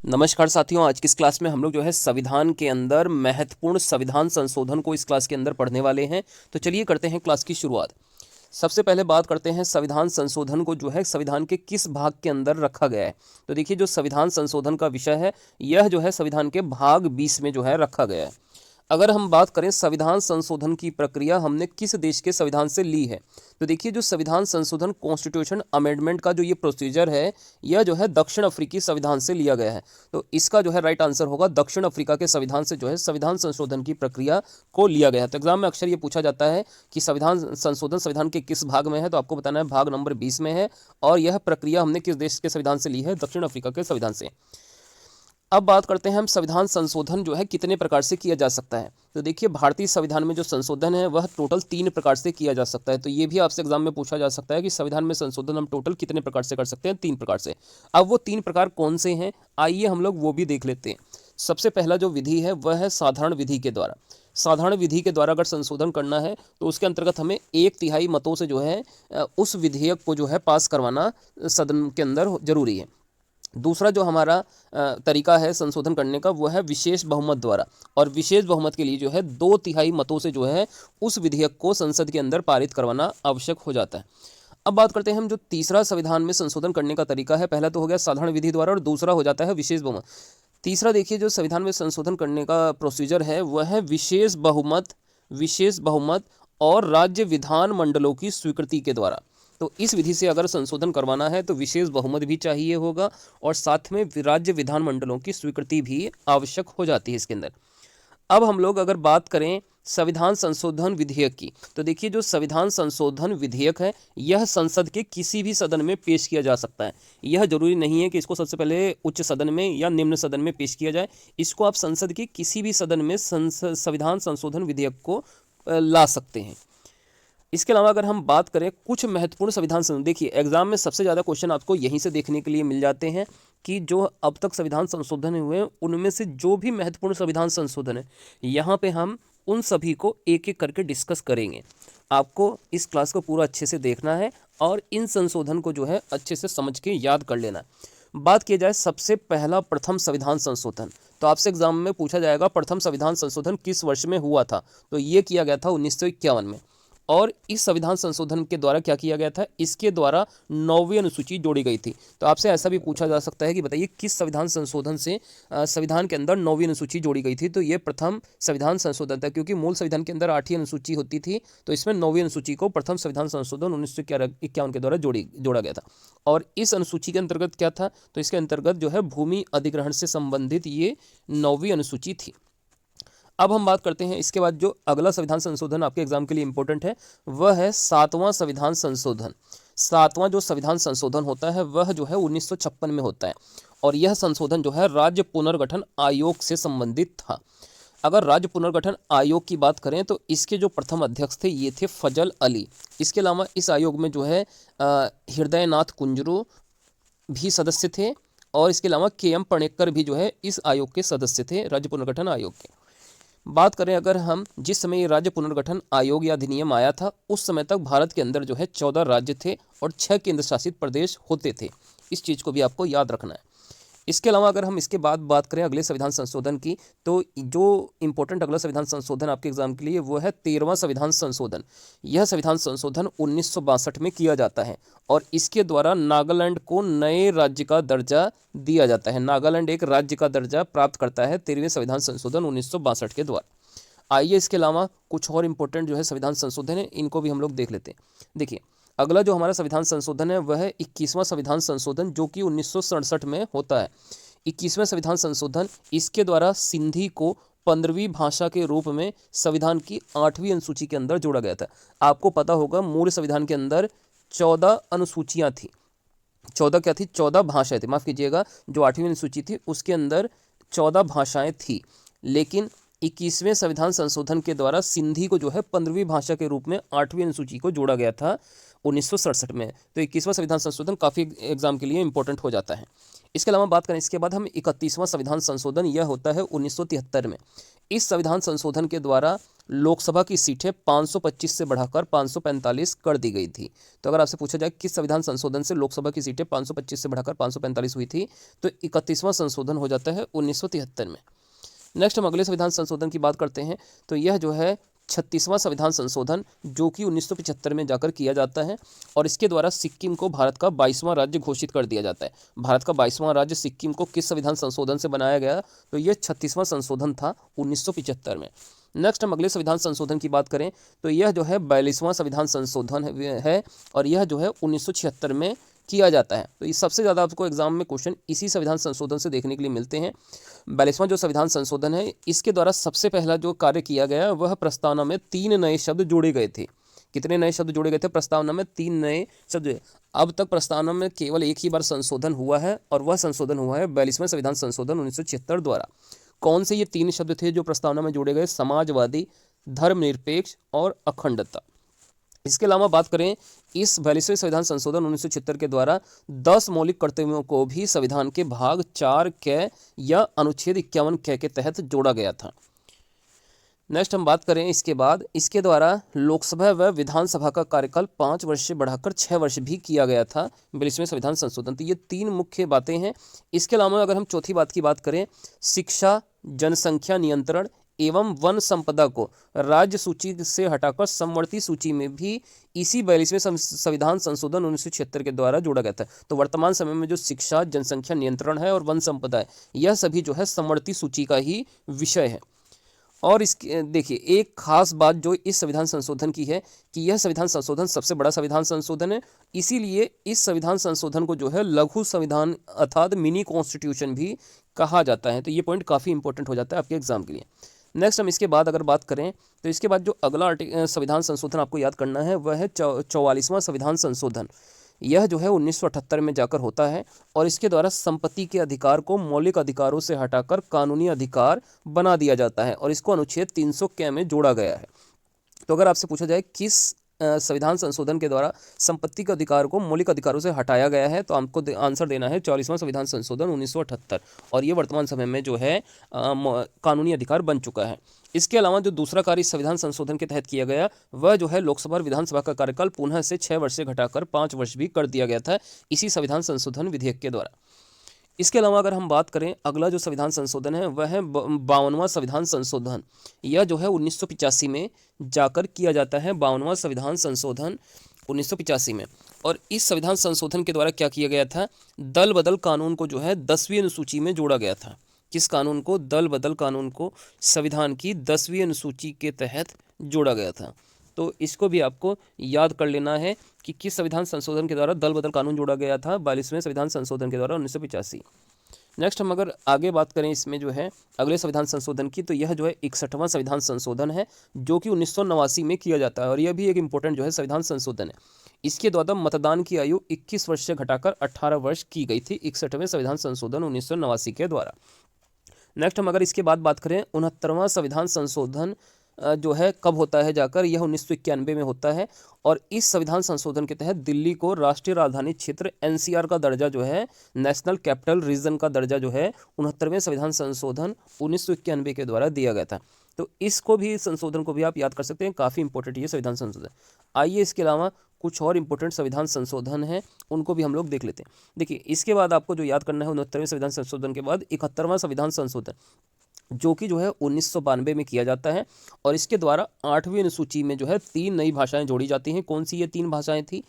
नमस्कार साथियों, आज की इस क्लास में हम लोग जो है संविधान के अंदर महत्वपूर्ण संविधान संशोधन को इस क्लास के अंदर पढ़ने वाले हैं। तो चलिए करते हैं क्लास की शुरुआत। सबसे पहले बात करते हैं संविधान संशोधन को जो है संविधान के किस भाग के अंदर रखा गया है। तो देखिए, जो संविधान संशोधन का विषय है यह जो है संविधान के भाग 20 में जो है रखा गया है। अगर हम बात करें संविधान संशोधन की प्रक्रिया हमने किस देश के संविधान से ली है, तो देखिए जो संविधान संशोधन कॉन्स्टिट्यूशन अमेंडमेंट का जो ये प्रोसीजर है यह जो है दक्षिण अफ्रीकी संविधान से लिया गया है। तो इसका जो है राइट आंसर होगा दक्षिण अफ्रीका के संविधान से जो है संविधान संशोधन की प्रक्रिया को लिया गया है। तो एग्जाम में अक्सर ये पूछा जाता है कि संविधान संशोधन संविधान के किस भाग में है, तो आपको बताना है भाग नंबर 20 में है और यह प्रक्रिया हमने किस देश के संविधान से ली है, दक्षिण अफ्रीका के संविधान से। अब बात करते हैं हम संविधान संशोधन जो है कितने प्रकार से किया जा सकता है। तो देखिए भारतीय संविधान में जो संशोधन है वह टोटल 3 प्रकार से किया जा सकता है। तो ये भी आपसे एग्जाम में पूछा जा सकता है कि संविधान में संशोधन हम टोटल कितने प्रकार से कर सकते हैं, 3 प्रकार से। अब वो 3 प्रकार कौन से हैं, आइए हम लोग वो भी देख लेते हैं। सबसे पहला जो विधि है वह है साधारण विधि के द्वारा। साधारण विधि के द्वारा अगर संशोधन करना है तो उसके अंतर्गत हमें 1/3 मतों से जो है उस विधेयक को जो है पास करवाना सदन के अंदर जरूरी है। दूसरा जो हमारा तरीका है संशोधन करने का वो है विशेष बहुमत द्वारा, और विशेष बहुमत के लिए जो है 2/3 मतों से जो है उस विधेयक को संसद के अंदर पारित करवाना आवश्यक हो जाता है। अब बात करते हैं हम जो तीसरा संविधान में संशोधन करने का तरीका है। पहला तो हो गया साधारण विधि द्वारा और दूसरा हो जाता है विशेष बहुमत। तीसरा देखिए जो संविधान में संशोधन करने का प्रोसीजर है वह है विशेष बहुमत और राज्य विधान मंडलों की स्वीकृति के द्वारा। तो इस विधि से अगर संशोधन करवाना है तो विशेष बहुमत भी चाहिए होगा और साथ में राज्य विधानमंडलों की स्वीकृति भी आवश्यक हो जाती है इसके अंदर। अब हम लोग अगर बात करें संविधान संशोधन विधेयक की, तो देखिए जो संविधान संशोधन विधेयक है यह संसद के किसी भी सदन में पेश किया जा सकता है। यह जरूरी नहीं है कि इसको सबसे पहले उच्च सदन में या निम्न सदन में पेश किया जाए, इसको आप संसद के किसी भी सदन में संविधान संशोधन विधेयक को ला सकते हैं। इसके अलावा अगर हम बात करें कुछ महत्वपूर्ण संविधान संशोधन, देखिए एग्जाम में सबसे ज़्यादा क्वेश्चन आपको यहीं से देखने के लिए मिल जाते हैं कि जो अब तक संविधान संशोधन हुए हैं उनमें से जो भी महत्वपूर्ण संविधान संशोधन है यहाँ पे हम उन सभी को एक एक करके डिस्कस करेंगे। आपको इस क्लास को पूरा अच्छे से देखना है और इन संशोधन को जो है अच्छे से समझ के याद कर लेना है। बात की जाए सबसे पहला प्रथम संविधान संशोधन, तो आपसे एग्जाम में पूछा जाएगा प्रथम संविधान संशोधन किस वर्ष में हुआ था, तो ये किया गया था 1951 में। और इस संविधान संशोधन के द्वारा क्या किया गया था, इसके द्वारा 9वीं अनुसूची जोड़ी गई थी। तो आपसे ऐसा भी पूछा जा सकता है कि बताइए किस संविधान संशोधन से संविधान के अंदर 9वीं अनुसूची जोड़ी गई थी, तो ये प्रथम संविधान संशोधन था क्योंकि मूल संविधान के अंदर 8वीं अनुसूची होती थी, तो इसमें 9वीं अनुसूची को प्रथम संविधान संशोधन 1951 के द्वारा जोड़ा गया था। और इस अनुसूची के अंतर्गत क्या था, तो इसके अंतर्गत जो है भूमि अधिग्रहण से संबंधित ये 9वीं अनुसूची थी। अब हम बात करते हैं इसके बाद जो अगला संविधान संशोधन आपके एग्जाम के लिए इंपॉर्टेंट है वह है 7वां संविधान संशोधन। 7वां जो संविधान संशोधन होता है वह जो है 1956 में होता है और यह संशोधन जो है राज्य पुनर्गठन आयोग से संबंधित था। अगर राज्य पुनर्गठन आयोग की बात करें तो इसके जो प्रथम अध्यक्ष थे ये थे फजल अली। इसके अलावा इस आयोग में जो है हृदयनाथ कुंजरू भी सदस्य थे और इसके अलावा KM पणेकर भी जो है इस आयोग के सदस्य थे, राज्य पुनर्गठन आयोग के। बात करें अगर हम जिस समय ये राज्य पुनर्गठन आयोग या अधिनियम आया था उस समय तक भारत के अंदर जो है 14 राज्य थे और 6 केंद्र शासित प्रदेश होते थे। इस चीज़ को भी आपको याद रखना है। इसके अलावा अगर हम इसके बाद बात करें अगले संविधान संशोधन की, तो जो इंपॉर्टेंट अगला संविधान संशोधन आपके एग्जाम के लिए वो है 13वां संविधान संशोधन। यह संविधान संशोधन 1962 में किया जाता है और इसके द्वारा नागालैंड को नए राज्य का दर्जा दिया जाता है। नागालैंड एक राज्य का दर्जा प्राप्त करता है 13वें संविधान संशोधन 1962 के द्वारा। आइए इसके अलावा कुछ और इंपॉर्टेंट जो है संविधान संशोधन है इनको भी हम लोग देख लेते हैं। देखिए अगला जो हमारा संविधान संशोधन है वह है 21वां संविधान संशोधन जो कि 1967 में होता है। 21वें संविधान संशोधन, इसके द्वारा सिंधी को 15वीं भाषा के रूप में संविधान की 8वीं अनुसूची के अंदर जोड़ा गया था। आपको पता होगा मूल संविधान के अंदर 14 अनुसूचियाँ थी। 14 क्या थी, 14 भाषाएं थी, माफ़ कीजिएगा, जो 8वीं अनुसूची थी उसके अंदर 14 भाषाएं थी, लेकिन 21वें संविधान संशोधन के द्वारा सिंधी को जो है 15वीं भाषा के रूप में 8वीं अनुसूची को जोड़ा गया था 1967 में। तो 21वां संविधान संशोधन काफ़ी एग्जाम के लिए इंपॉर्टेंट हो जाता है। इसके अलावा बात करें इसके बाद हम 31वां संविधान संशोधन, यह होता है 1973 में। इस संविधान संशोधन के द्वारा लोकसभा की सीटें 525 से बढ़ाकर 545 कर दी गई थी। तो अगर आपसे पूछा जाए किस संविधान संशोधन से लोकसभा की सीटें 525 से बढ़ाकर 545 हुई थी, तो 31वां संशोधन हो जाता है 1973 में। नेक्स्ट हम अगले संविधान संशोधन की बात करते हैं, तो यह जो है 36वां संविधान संशोधन, जो कि 1975 में जाकर किया जाता है और इसके द्वारा सिक्किम को भारत का 22वां राज्य घोषित कर दिया जाता है। भारत का 22वां राज्य सिक्किम को किस संविधान संशोधन से बनाया गया, तो यह 36वां संशोधन था 1975 में। नेक्स्ट हम अगले संविधान संशोधन की बात करें, तो यह जो है 42वां संविधान संशोधन है और यह जो है 1976 में किया जाता है। तो ये सबसे ज़्यादा आपको एग्जाम में क्वेश्चन इसी संविधान संशोधन से देखने के लिए मिलते हैं। 42वां जो संविधान संशोधन है, इसके द्वारा सबसे पहला जो कार्य किया गया वह प्रस्तावना में 3 नए शब्द जोड़े गए थे। कितने नए शब्द जोड़े गए थे? प्रस्तावना में 3 नए शब्द। अब तक प्रस्तावना में केवल एक ही बार संशोधन हुआ है और वह संशोधन हुआ है 42वें संविधान संशोधन 1976 द्वारा। कौन से ये 3 शब्द थे जो प्रस्तावना में जोड़े गए? समाजवादी, धर्मनिरपेक्ष और अखंडता। इसके अलावा बात करें, इस 42वें संविधान संशोधन 1976 के द्वारा 10 मौलिक कर्तव्यों को भी संविधान के भाग 4 क या अनुच्छेद 51 क के तहत जोड़ा गया था। नेक्स्ट हम बात करें इसके बाद, इसके द्वारा लोकसभा व विधानसभा का कार्यकाल 5 वर्ष से बढ़ाकर 6 वर्ष भी किया गया था 42वें संविधान संशोधन। तो ये 3 मुख्य बातें हैं। इसके अलावा अगर हम चौथी बात की बात करें, शिक्षा, जनसंख्या नियंत्रण एवं वन संपदा को राज्य सूची से हटाकर समवर्ती सूची में भी इसी 42वें संविधान संशोधन 1976 के द्वारा जोड़ा गया था। तो वर्तमान समय में जो शिक्षा, जनसंख्या नियंत्रण है और वन संपदा है, यह सभी जो है समवर्ती सूची का ही विषय है। और इसके देखिए, एक खास बात जो इस संविधान संशोधन की है कि यह संविधान संशोधन सबसे बड़ा संविधान संशोधन है, इसीलिए इस संविधान संशोधन को जो है लघु संविधान अर्थात मिनी कॉन्स्टिट्यूशन भी कहा जाता है। तो ये पॉइंट काफ़ी इंपॉर्टेंट हो जाता है आपके एग्जाम के लिए। नेक्स्ट हम इसके बाद अगर बात करें, तो इसके बाद जो अगला संविधान संशोधन आपको याद करना है वह है 44वां संविधान संशोधन। यह जो है 1978 में जाकर होता है और इसके द्वारा संपत्ति के अधिकार को मौलिक अधिकारों से हटाकर कानूनी अधिकार बना दिया जाता है और इसको अनुच्छेद 300 क में जोड़ा गया है। तो अगर आपसे पूछा जाए किस संविधान संशोधन के द्वारा संपत्ति के अधिकार को मौलिक अधिकारों से हटाया गया है, तो आपको आंसर देना है 44वां संविधान संशोधन 1978 और ये वर्तमान समय में जो है कानूनी अधिकार बन चुका है। इसके अलावा जो दूसरा कार्य संविधान संशोधन के तहत किया गया वह जो है लोकसभा और विधानसभा का कार्यकाल पुनः से 6 वर्ष से घटाकर 5 वर्ष भी कर दिया गया था इसी संविधान संशोधन विधेयक के द्वारा। इसके अलावा अगर हम बात करें, अगला जो संविधान संशोधन है वह है 52वां संविधान संशोधन। यह जो है 1985 में जाकर किया जाता है, 52वां संविधान संशोधन 1985 में। और इस संविधान संशोधन के द्वारा क्या किया गया था? दल बदल कानून को जो है 10वीं अनुसूची में जोड़ा गया था। किस कानून को? दल बदल कानून को संविधान की 10वीं अनुसूची के तहत जोड़ा गया था। तो इसको भी आपको याद कर लेना है कि किस संविधान संशोधन के द्वारा दल बदल कानून जोड़ा गया था? 42वें संविधान संशोधन के द्वारा 1985। नेक्स्ट हम अगर आगे बात करें इसमें जो है अगले संविधान संशोधन की, तो यह जो है 61वां संविधान संशोधन है जो कि 1989 में किया जाता है और यह भी एक इम्पोर्टेंट जो है संविधान संशोधन है। इसके द्वारा मतदान की आयु 21 वर्ष से घटाकर 18 वर्ष की गई थी 61वें संविधान संशोधन 1989 के द्वारा। नेक्स्ट हम अगर इसके बाद बात करें, 69वां संविधान संशोधन जो है कब होता है जाकर? यह 1991 में होता है और इस संविधान संशोधन के तहत दिल्ली को राष्ट्रीय राजधानी क्षेत्र NCR का दर्जा जो है, नेशनल कैपिटल रीजन का दर्जा जो है 69वें संविधान संशोधन 1991 के द्वारा दिया गया था। तो इसको भी, संशोधन को भी आप याद कर सकते हैं, काफ़ी इंपॉर्टेंट ये संविधान संशोधन। आइए इसके अलावा कुछ और इंपॉर्टेंट संविधान संशोधन हैं, उनको भी हम लोग देख लेते हैं। देखिए, इसके बाद आपको जो याद करना है 69वें संविधान संशोधन के बाद 71वां संविधान संशोधन जो कि जो है 1992 में किया जाता है और इसके द्वारा 8वीं अनुसूची में जो है 3 नई भाषाएं जोड़ी जाती हैं। कौन सी ये 3 भाषाएं थी?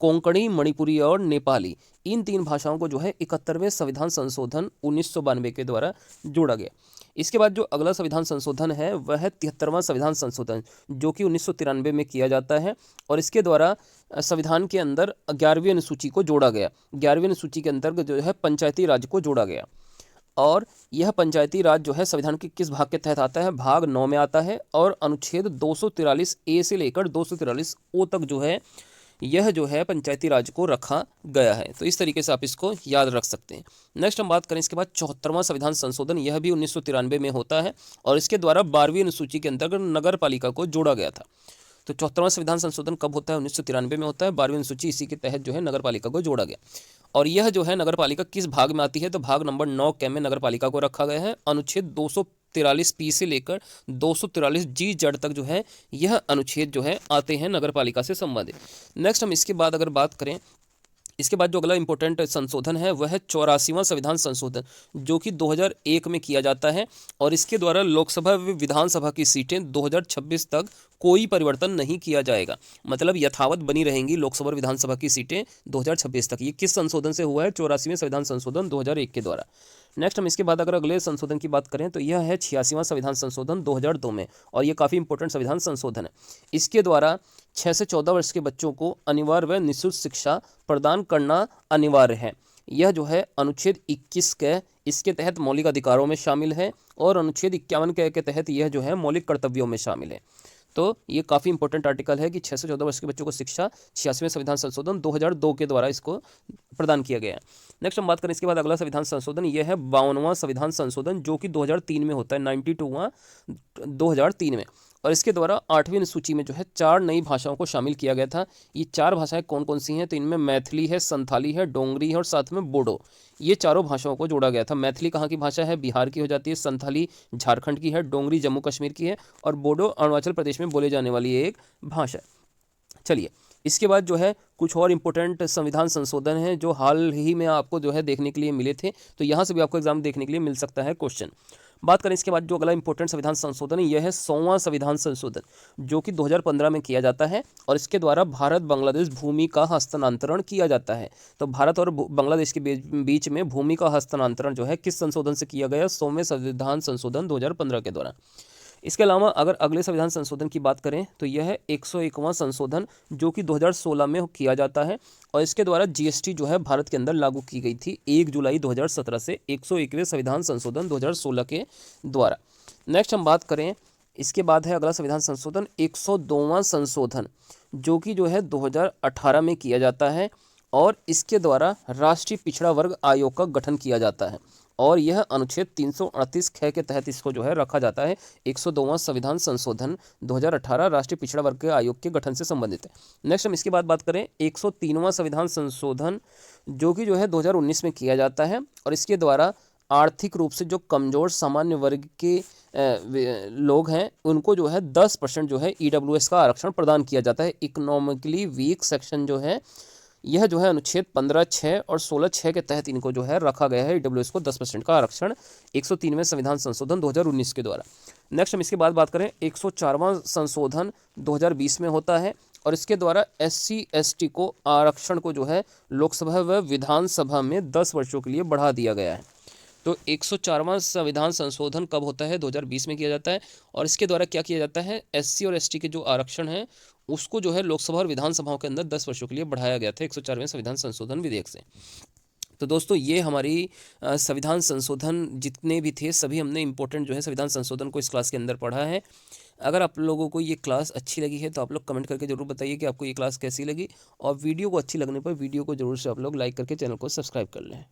कोंकणी, मणिपुरी और नेपाली। इन 3 भाषाओं को जो है 71वें संविधान संशोधन 1992 के द्वारा जोड़ा गया। इसके बाद जो अगला संविधान संशोधन है वह है 73वां संविधान संशोधन जो कि 1993 में किया जाता है और इसके द्वारा संविधान के अंदर 11वीं अनुसूची को जोड़ा गया। 11वीं अनुसूची के अंतर्गत जो है पंचायती राज को जोड़ा गया और यह पंचायती राज जो है संविधान के किस भाग के तहत आता है? भाग 9 में आता है और अनुच्छेद 243A से लेकर 243O तक जो है यह जो है पंचायती राज को रखा गया है। तो इस तरीके से आप इसको याद रख सकते हैं। नेक्स्ट हम बात करें इसके बाद 74वां संविधान संशोधन, यह भी 1993 में होता है और इसके द्वारा 12वीं अनुसूची के अंतर्गत नगर पालिका को जोड़ा गया था। तो 74वां संविधान संशोधन कब होता है? 1993 में होता है। 12वीं अनुसूची इसी के तहत जो है नगर पालिका को जोड़ा गया। और यह जो है नगर पालिका किस भाग में आती है? तो भाग नंबर 9 के में नगर पालिका को रखा गया है। अनुच्छेद 243 से लेकर 243 जड़ तक जो है यह अनुच्छेद जो है आते हैं नगर पालिका से संबंधित। नेक्स्ट हम इसके बाद अगर बात करें, इसके बाद जो अगला इंपॉर्टेंट संशोधन है वह है 84वां संविधान संशोधन, जो कि 2001 में किया जाता है। और इसके द्वारा लोकसभा व विधानसभा की सीटें 2026 तक कोई परिवर्तन नहीं किया जाएगा, मतलब यथावत बनी रहेंगी लोकसभा और विधानसभा की सीटें 2026 तक। ये किस संशोधन से हुआ है? 84वें संविधान संशोधन 2001 के द्वारा। नेक्स्ट हम इसके बाद अगर अगले संशोधन की बात करें तो यह है 86वां संविधान संशोधन 2002 में, और ये काफ़ी इंपॉर्टेंट संविधान संशोधन है। इसके द्वारा 6 से 14 वर्ष के बच्चों को अनिवार्य व निःशुल्क शिक्षा प्रदान करना अनिवार्य है। यह जो है अनुच्छेद 21 के इसके तहत मौलिक अधिकारों में शामिल है, और अनुच्छेद 51 के तहत यह जो है मौलिक कर्तव्यों में शामिल है। तो ये काफ़ी इंपॉर्टेंट आर्टिकल है कि 6 से 14 वर्ष के बच्चों को शिक्षा 86वें संविधान संशोधन 2002 के द्वारा इसको प्रदान किया गया है। नेक्स्ट हम बात करें इसके बाद अगला संविधान संशोधन, यह है 52वां संविधान संशोधन, जो कि 2003 में होता है, 92वां 2003 में। और इसके द्वारा 8वीं अनुसूची में जो है 4 नई भाषाओं को शामिल किया गया था। ये 4 भाषाएं कौन कौन सी हैं? तो इनमें मैथिली है, संथाली है, डोंगरी है और साथ में बोडो, ये चारों भाषाओं को जोड़ा गया था। मैथिली कहाँ की भाषा है? बिहार की हो जाती है। संथाली झारखंड की है। डोंगरी जम्मू कश्मीर की है। और बोडो अरुणाचल प्रदेश में बोले जाने वाली एक भाषा है। चलिए, इसके बाद जो है कुछ और इम्पोर्टेंट संविधान संशोधन हैं जो हाल ही में आपको जो है देखने के लिए मिले थे, तो यहाँ से भी आपको एग्जाम देखने के लिए मिल सकता है क्वेश्चन। बात करें इसके बाद जो अगला इंपॉर्टेंट संविधान संशोधन है, यह है 100वां संविधान संशोधन, जो कि 2015 में किया जाता है। और इसके द्वारा भारत बांग्लादेश भूमि का हस्तांतरण किया जाता है। तो भारत और बांग्लादेश के बीच में भूमि का हस्तांतरण जो है किस संशोधन से किया गया? 100वें संविधान संशोधन 2015 के द्वारा। इसके अलावा अगर अगले संविधान संशोधन की बात करें तो यह है 101वां संशोधन, जो कि 2016 में किया जाता है। और इसके द्वारा जीएसटी जो है भारत के अंदर लागू की गई थी 1 जुलाई 2017 से 101वें संविधान संशोधन 2016 के द्वारा। नेक्स्ट हम बात करें, इसके बाद है अगला संविधान संशोधन 102वां संशोधन, जो कि जो है 2018 में किया जाता है। और इसके द्वारा राष्ट्रीय पिछड़ा वर्ग आयोग का गठन किया जाता है, और यह अनुच्छेद 338 ख के तहत इसको जो है रखा जाता है। 102वां संविधान संशोधन 2018 राष्ट्रीय पिछड़ा वर्ग के आयोग के गठन से संबंधित है। नेक्स्ट हम इसके बाद बात करें 103वां संविधान संशोधन, जो कि जो है 2019 में किया जाता है। और इसके द्वारा आर्थिक रूप से जो कमज़ोर सामान्य वर्ग के लोग हैं उनको जो है 10% जो है EWS का आरक्षण प्रदान किया जाता है। इकोनॉमिकली वीक सेक्शन जो है यह जो है अनुच्छेद 15(6) और 16(6) के तहत इनको जो है रखा गया है EWS को 10% का आरक्षण 103वें संविधान संशोधन 2019 के द्वारा। नेक्स्ट हम इसके बाद बात करें 104वां संशोधन 2020 में होता है। और इसके द्वारा SC ST को आरक्षण को जो है लोकसभा व विधानसभा में 10 वर्षों के लिए बढ़ा दिया गया है। तो 104वां संविधान संशोधन कब होता है? 2020 में किया जाता है। और इसके द्वारा क्या किया जाता है? SC और ST के जो आरक्षण है उसको जो है लोकसभा और विधानसभाओं के अंदर 10 वर्षों के लिए बढ़ाया गया था 104वें संविधान संशोधन विधेयक से। तो दोस्तों ये हमारी संविधान संशोधन जितने भी थे सभी हमने इंपॉर्टेंट जो है संविधान संशोधन को इस क्लास के अंदर पढ़ा है। अगर आप लोगों को ये क्लास अच्छी लगी है तो आप लोग कमेंट करके जरूर बताइए कि आपको ये क्लास कैसी लगी, और वीडियो को अच्छी लगने पर वीडियो को जरूर से आप लोग लाइक करके चैनल को सब्सक्राइब कर लें।